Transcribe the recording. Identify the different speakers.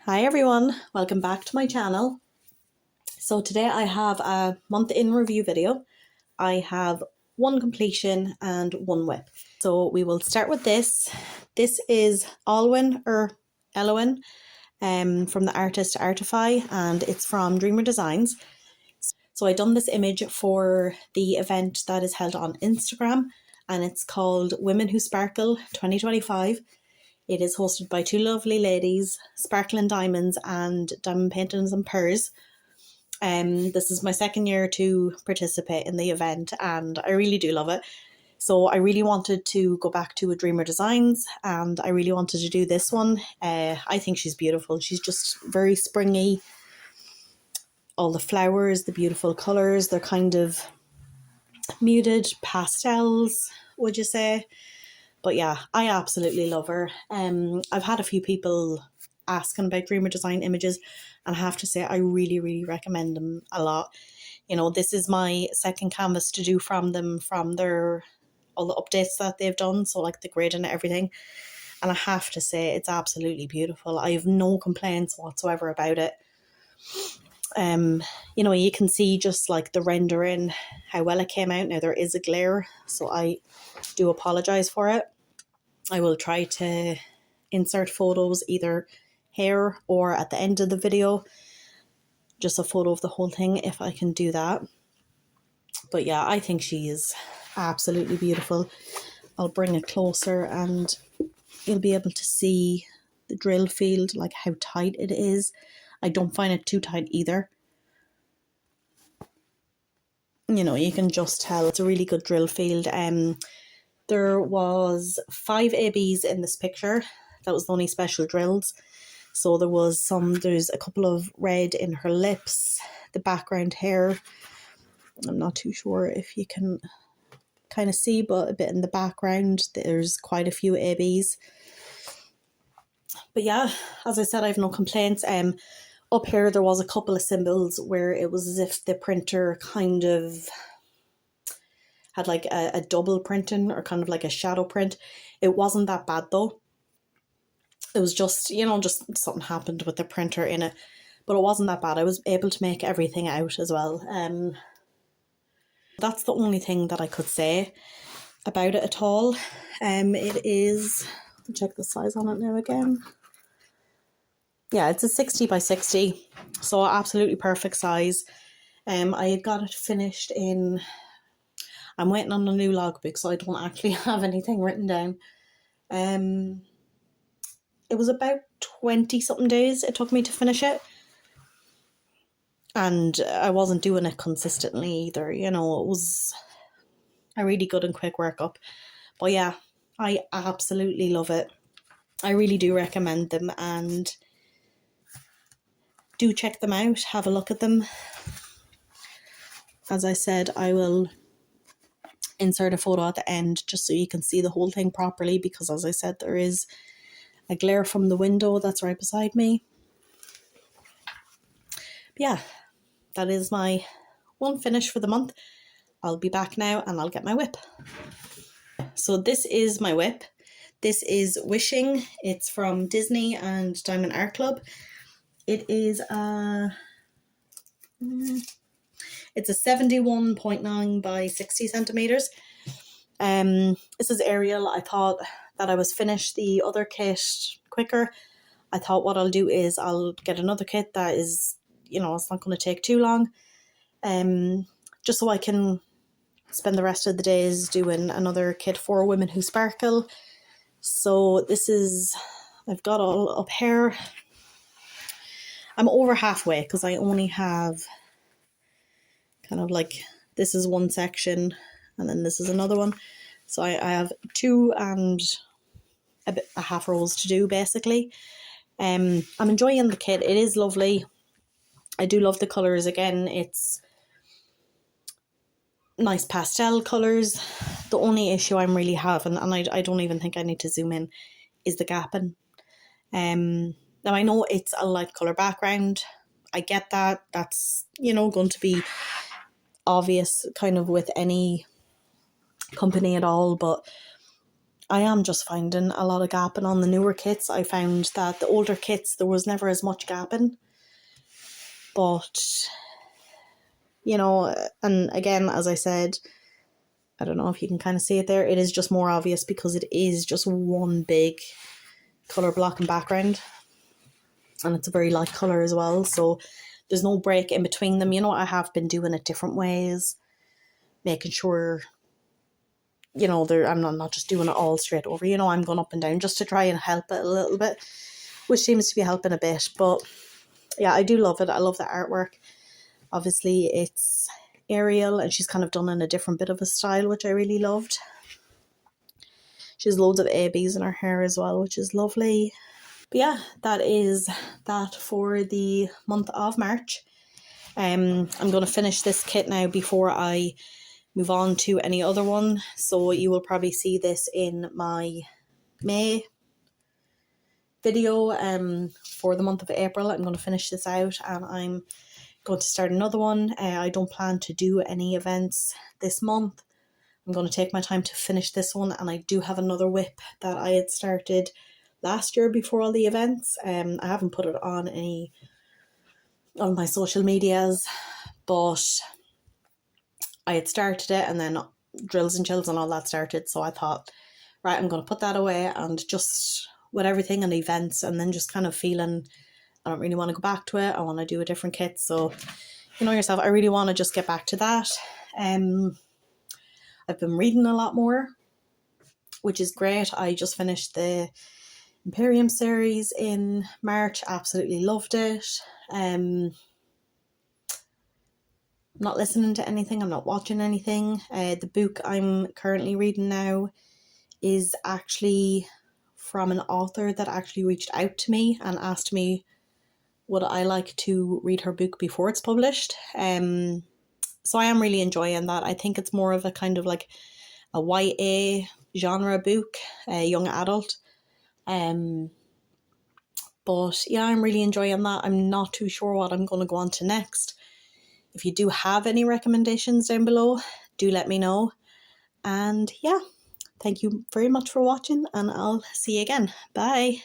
Speaker 1: Hi everyone, welcome back to my channel. So today I have a month in review video. I have one completion and one WIP. So we will start with this. This is Alwyn or Elowyn from the artist Artify, and it's from Dreamer Designs. So I done this image for the event that is held on Instagram, and it's called Women Who Sparkle 2025. It is hosted by two lovely ladies, Sparkling Diamonds and Diamond Paintings and Pearls. This is my second year to participate in the event, and I really do love it. So I really wanted to go back to a Dreamer Designs, and I really wanted to do this one. I think she's beautiful. She's just very springy. All the flowers, the beautiful colours, they're kind of muted pastels, would you say? But yeah, I absolutely love her. I've had a few people asking about Dreamer Design images, and I have to say I really recommend them a lot. You know, this is my second canvas to do from them, from their all the updates that they've done, so like the grid and everything. And I have to say it's absolutely beautiful. I have no complaints whatsoever about it. You know, you can see just like the rendering, how well it came out. Now there is a glare, so I do apologise for it. I will try to insert photos either here or at the end of the video, just a photo of the whole thing if I can do that. But yeah, I think she is absolutely beautiful. I'll bring it closer and you'll be able to see the drill field, like how tight it is. I don't find it too tight either. You know, you can just tell it's a really good drill field. There was 5 ABs in this picture. That was the only special drills. So there's a couple of red in her lips, the background hair. I'm not too sure if you can kind of see, but a bit in the background, there's quite a few ABs. But yeah, as I said, I have no complaints. Up here, there was a couple of symbols where it was as if the printer kind of had like a double printing or kind of like a shadow print. It wasn't that bad though. It was just, you know, just something happened with the printer in it. But it wasn't that bad. I was able to make everything out as well. That's the only thing that I could say about it at all. It is, check the size on it now again. Yeah, it's a 60 by 60, so absolutely perfect size. I had got it finished in, I'm waiting on a new logbook, so I don't actually have anything written down. It was about 20 something days it took me to finish it. And I wasn't doing it consistently either, you know, it was a really good and quick workup. But yeah, I absolutely love it. I really do recommend them, and do check them out, have a look at them. As I said, I will insert a photo at the end just so you can see the whole thing properly, because as I said, there is a glare from the window that's right beside me. But yeah, that is my one finish for the month. I'll be back now and I'll get my WIP. So this is my WIP. This is Wishing. It's from Disney and Diamond Art Club. It is it's a 71.9 by 60 centimeters. This is Ariel. I thought that I was finished the other kit quicker. I thought what I'll do is I'll get another kit that is, you know, it's not going to take too long. Just so I can spend the rest of the days doing another kit for Women Who Sparkle. So this is, I've got all up here. I'm over halfway because I only have kind of like, this is one section and then this is another one. So I have 2 and a half rows to do basically. I'm enjoying the kit. It is lovely. I do love the colours. Again, it's nice pastel colours. The only issue I'm really having, and I don't even think I need to zoom in, is the gapping. Now I know it's a light colour background. I get that. That's, you know, going to be obvious kind of with any company at all, but I am just finding a lot of gapping on the newer kits. I found that the older kits, there was never as much gapping. But, you know, and again, as I said, I don't know if you can kind of see it there, it is just more obvious because it is just one big colour block and background. And it's a very light colour as well, so there's no break in between them. You know, I have been doing it different ways, making sure, you know, I'm not just doing it all straight over. You know, I'm going up and down just to try and help it a little bit, which seems to be helping a bit. But yeah, I do love it. I love the artwork. Obviously, it's Ariel, and she's kind of done in a different bit of a style, which I really loved. She has loads of ABs in her hair as well, which is lovely. But yeah, that is that for the month of March. I'm going to finish this kit now before I move on to any other one. So you will probably see this in my May video for the month of April. I'm going to finish this out and I'm going to start another one. I don't plan to do any events this month. I'm going to take my time to finish this one, and I do have another whip that I had started last year before all the events. I haven't put it on any of my social medias, but I had started it, and then drills and chills and all that started, so I thought, right, I'm going to put that away and just with everything and events, and then just kind of feeling I don't really want to go back to it. I want to do a different kit. So you know yourself, I really want to just get back to that. I've been reading a lot more, which is great. I just finished the Imperium series in March. Absolutely loved it. I'm not listening to anything. I'm not watching anything. The book I'm currently reading now is actually from an author that actually reached out to me and asked me would I like to read her book before it's published. So I am really enjoying that. I think it's more of a kind of like a YA genre book, a young adult. But yeah, I'm really enjoying that. I'm not too sure what I'm going to go on to next. If you do have any recommendations down below, do let me know. And yeah, thank you very much for watching, and I'll see you again. Bye.